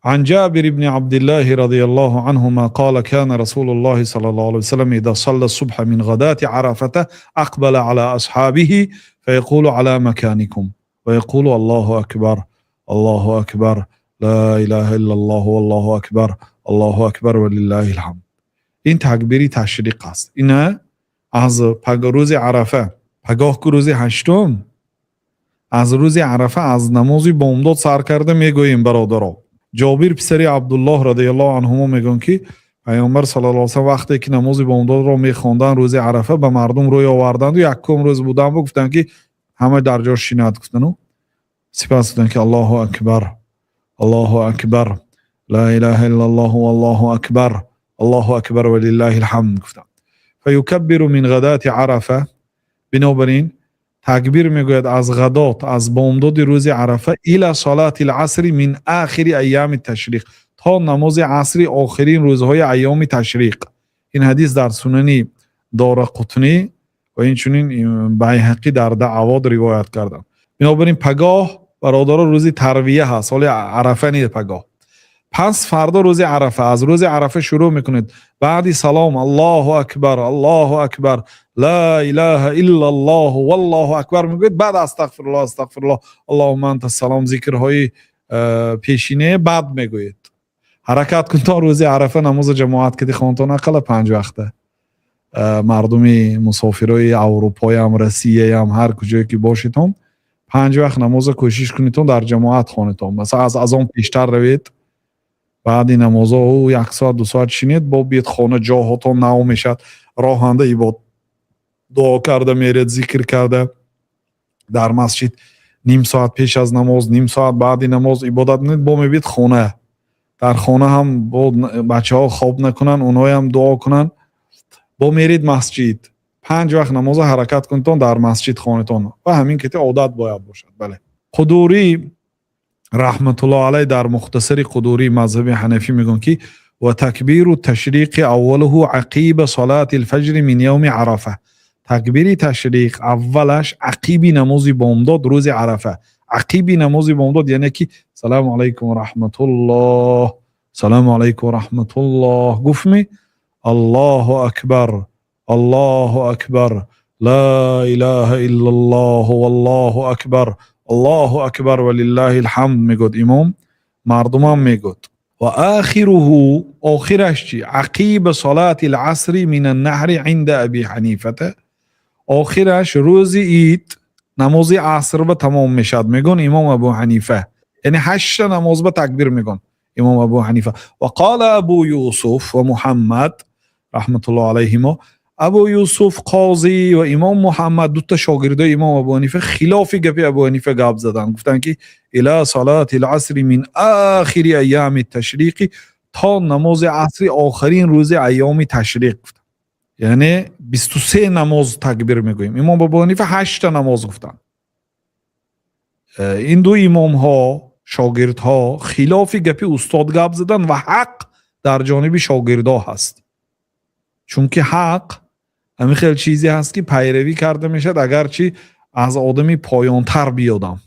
عن جابر بن عبد الله رضي الله عنهما قال كان رسول الله صلى الله عليه وسلم إذا صلى الصبح من غداة عرفة أقبل على أصحابه فيقول على مكانكم ويقول الله أكبر الله أكبر لا إله إلا الله والله أكبر الله أكبر ولله الحمد. این تکبیری تشریق است. اینه از روز عرفه پگاه که روز هشتم از روز عرفه از نمازی بامداد سر کرده میگوییم برادرها. جابر پسری عبدالله رضی الله عنهما میگن که پیامبر صلی الله علیه و سلم وقتی که نماز بامداد را میخواندن روز عرفه به مردم روی آوردند و یکم روز بودن و گفتن که همه در جا شینند گفتن و سپس گفتن که الله اکبر الله اکبر لا اله الا الله والله اکبر الله اکبر ولله الحمد گفتن. فیکبر من غدات عرفه، بنابراین تکبیر میگوید از غدات از بامداد روز عرفه الی صلات العصر من آخر ایام التشریق تا نماز عصر آخرین روزهای ایام تشریق. این حدیث در سنن دارقطنی و اینچنین بیهقی در دعوات روایت کردند. بنابراین پگاه برادران روز ترویه هست، سال عرفه نیست پگاه. پس فردا روز عرفه از روز عرفه شروع میکنید، بعدی سلام الله اکبر الله اکبر لا اله الا الله والله اکبر میگوید، بعد استغفر الله استغفر الله اللهم انت السلام ذکرهای پیشینه بعد میگوید. حرکت کن تا روز عرفه نماز جماعت که خوانتون اقل 5 وقته. مردمی مسافرای اروپایی هم روسیه هم هر کجایی که باشیدون 5 وقت نماز کوشش کنیدون در جماعت خوانیدون. مثلا از اون پیشتر روید، بعد این نماز او 1 ساعت 2 ساعت شینید با بیت خانه جاهاتون نو میشد، راهنده ایباد دعا کرده میرید ذکر کرده در مسجد، نیم ساعت پیش از نماز نیم ساعت بعد نماز عبادت نید با میبید خانه، در خانه هم با بچه ها خواب نکنن اونها هم دعا کنن با میرید مسجد 5 وقت نماز حرکت کنتون در مسجد خانتون و همین که عادت باید باشد. بله. قدوری رحمت الله علیه در مختصر قدوری مذهب حنفی میگن که و تکبیر التشریق اوله عقیب صلات الفجر من یوم عرفه. تکبیر تشریق اولش عقیب نماز بامداد روز عرفه. عقیب نماز بامداد یعنی که سلام علیکم و رحمت الله سلام علیکم و رحمت الله گفتمی الله اکبر الله اکبر لا اله الا الله والله اکبر الله اکبر ولله الحمد میگود امام، مردم هم میگود. و آخره آخرش چی؟ عقیب صلات العصر من النحر عند ابی حنیفه. آخرش روز عید نماز عصر به تمام میشد میگن امام ابو حنیفه، یعنی 8 نماز به تکبیر میگن امام ابو حنیفه. و قال ابو یوسف و محمد رحمت الله علیهما، ابو یوسف قاضی و امام محمد 2 شاگردای امام ابو حنیفه خلاف گپ ابو حنیفه گپ زدن، گفتن که الی صلات العصر من آخر ایام التشریق تا نماز عصر آخرین روز ایام تشریق، یعنی 23 نماز تکبیر میگویم. امام ابو حنیفه 8 نماز گفتن. این 2 امام ها شاگرد ها خلاف گپ استاد گپ زدن و حق در جانب شاگردا هست، چون که حق همین خیلی چیزی هست که پیروی کرده میشد اگرچه از آدمی پایانتر بیادم.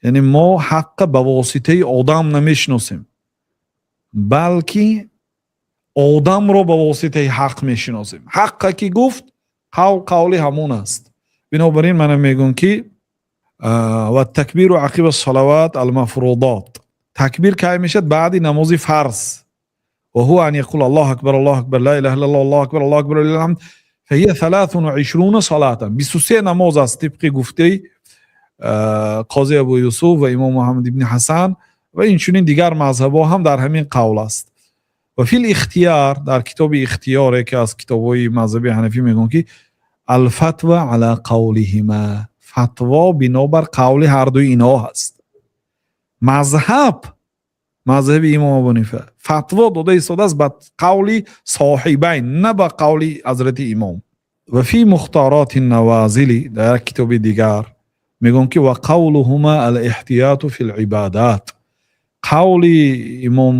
یعنی ما حق به واسطه آدم نمیشناسیم بلکه آدم رو به واسطه حق میشناسیم. حق که گفت قول همون است. بنابراین من میگم که و تکبیر عقب الصلوات المفروضات، تکبیر که میشد بعد نماز فرض، و هو ان يقول الله اكبر الله اكبر لا اله الا الله الله اكبر الله اكبر لله الحمد، فهي 23 صلاه، 23 نماز است طبق گفته قاضی ابو یوسف و امام محمد ابن حسن و اینچنین دیگر مذهب‌ها هم در همین قول است. و فی الاختیار، در کتاب اختیار که از کتاب‌های مذهب حنفی میگن که الفتوى على قولهما، فتوا بنابر قول هر دو اینا هست. مذهب امام ابو حنیفه فتوا داده ایستاده است به قول صاحبین نه به قول حضرت امام. و فی مختارات النوازلی در کتاب دیگر میگن که و قولهما الاحتیاط فی العبادات، قول امام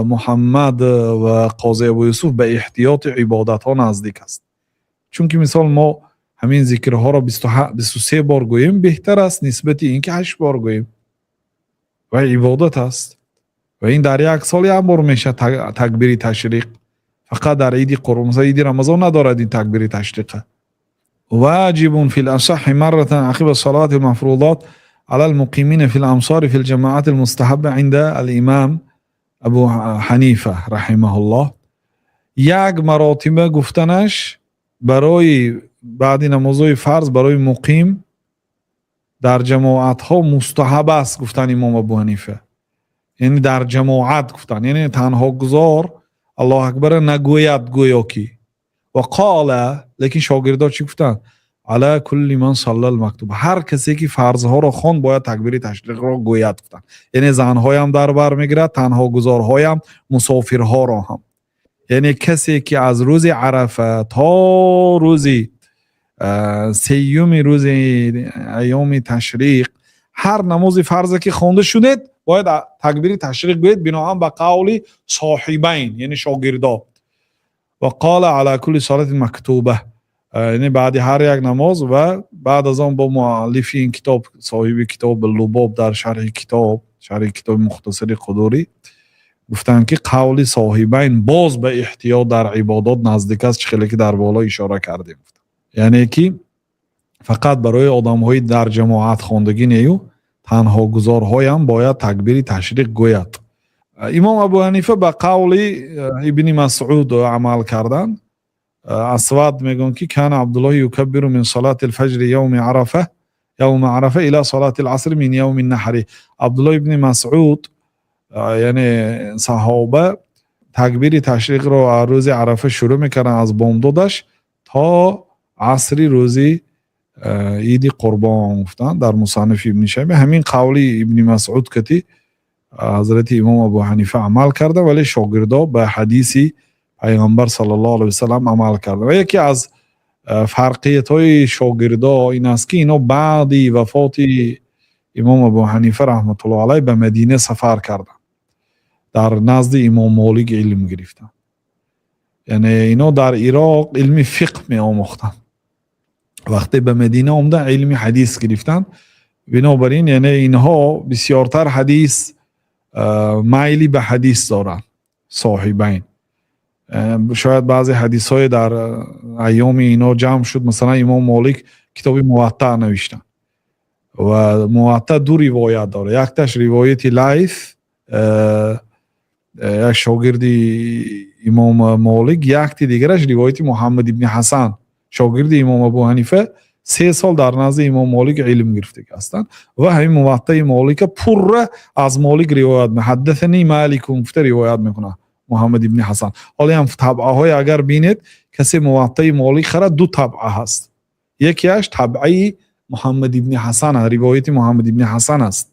محمد و قاضی ابو یوسف به احتیاط عبادت ها نزدیک است. چون که مثال ما همین ذکرها را 23 بار گوییم بهتر است نسبت این که 8 بار گوییم و عبادت است. و این در یک سال یک بار میشه تکبیر تشریق. فقط در عید قربان، مثلا عید رمضان ندارد این تکبیر تشریق. واجب في الأصح مرة عقب الصلاة المفروضات على المقيمين في الأمصار في الجماعات المستحبة عند الإمام ابو حنیفه رحمه الله. یک مراتبه گفتنش برای بعد نمازهای فرض برای مقیم در جماعت ها مستحب است گفتن امام ابو حنیفه. یعنی در جماعت گفتن، یعنی تنها گذار الله اکبر نگوید گویا کی. و قال، لیکن شاگردان چی گفتن؟ علی کل من صلی المکتوب، هر کسی که فرض ها را خوان باید تکبیر تشریق را گوید گفتن. یعنی زنهای هم در بر میگیرد، تنها گذارهای هم، مسافرها را هم. یعنی کسی که از روز عرفه تا روز سیوم روز ایام تشریق هر نماز فرض که خوانده شدید باید تکبیر تشریق گوید، بناهن به قول صاحبین یعنی شاگردا. و قال علی کل صلات مکتوبه، یعنی بعد هر یک نماز. و بعد از آن با مؤلف این کتاب، صاحب کتاب لباب در شرح کتاب مختصر قدوری گفتن که قول صاحبین باز به احتیاط در عبادات نزدیک است، خیلی که در بالا اشاره کردیم. یعنی که فقط برای آدم های در جماعت خواندگی نیو، تنها گذارهای هم باید تکبیر تشریق گوید. امام ابو حنیفه به قول ابن مسعود عمل کردن. اسود میگن که کان عبدالله یکبر من صلاة الفجر یوم عرفه الى صلاة العصر من یوم النحر. عبدالله ابن مسعود یعنی صحابه تکبیر تشریق را روز عرفه شروع میکردن از بامدادش تا عصری روزی عید قربان گفتن در مصنف ابن شیبه. همین قولی ابن مسعود کتی حضرت امام ابو حنیفه عمل کرده، ولی شاگردا به حدیثی پیغمبر صلی الله علیه وسلم عمل کرده. و یکی از فرقیت های شاگردا این است که اینا بعدی وفات امام ابو حنیفه رحمت الله علیه به مدینه سفر کردن، در نزد امام مالک علم گرفتن. یعنی اینا در عراق علم فقه می آموختن، وقتی به مدینه آمدن علم حدیث گرفتن. بنابراین یعنی اینها بسیارتر حدیث مایلی به حدیث دارن صاحبین. شاید بعضی حدیث های در ایام اینا جمع شد، مثلا امام مالک کتاب موطأ نوشتن و موطأ دو روایت داره. یک تاش روایت لیث، یک شاگردی امام مالک، یک دیگرش روایت محمد ابن حسن شاگرد امام ابو حنیفه 3 سال در نزد امام مالک علم گرفته هستند و همین موطأ مالک پر از مالک روایت حدثنی مالک گفته روایت میکنه محمد ابن حسن. حالا هم طبعه های اگر بینید کسی موطأ مالک خرد 2 طبعه هست. یکیش طبعه محمد ابن حسن، روایت محمد ابن حسن است